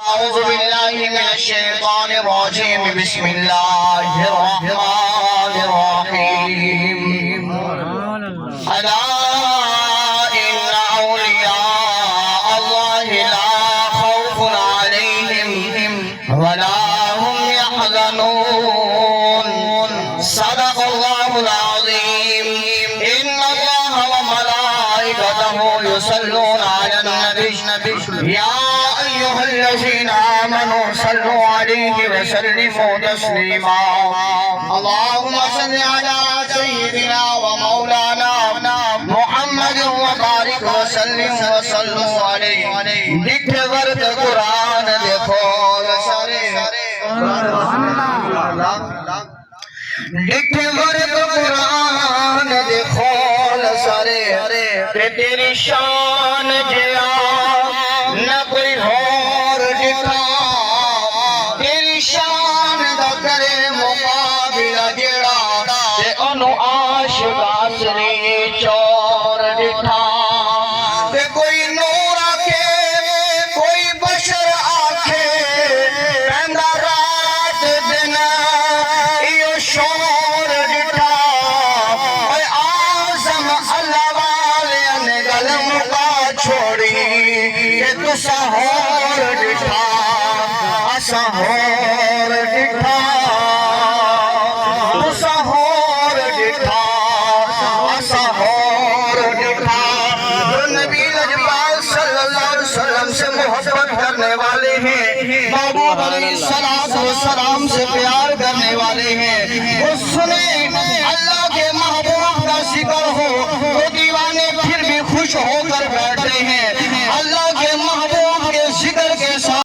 أعوذ بالله من الشيطان الرجيم بسم الله الرحمن الرحيم ألا إن أولياء الله لا خوف عليهم ولا هم يحزنون صدق الله العظيم إن الله وملائكته يصلون على النبي يا أيها الذين آمنوا صلوا عليه وسلموا تسليما اللهم صل على سيدنا ومولانا محمد وبارك وسلم وصلوا عليه لکھ ورد قرآن دیکھو سارے لکھ ورد قرآن دیکھو سارے تیری شان جیا نہ کوئی اور دکھا تیری شان دا کرے مقابلہ جڑا تے انو عاشق آسری چور دکھا تے کوئی نور آکھے کوئی بشر آکھے پہندا رات دن ایو شور دکھا اے آزم اللہ والے نے گل مکا چھوڑی کہ تسا ہور دکھا اسا ہور دکھا تسا ہور دکھا اسا ہور دکھا جو نبی لجپال صلی اللہ علیہ وسلم سے محبت کرنے والے ہیں محبوب علیہ السلام سے پیار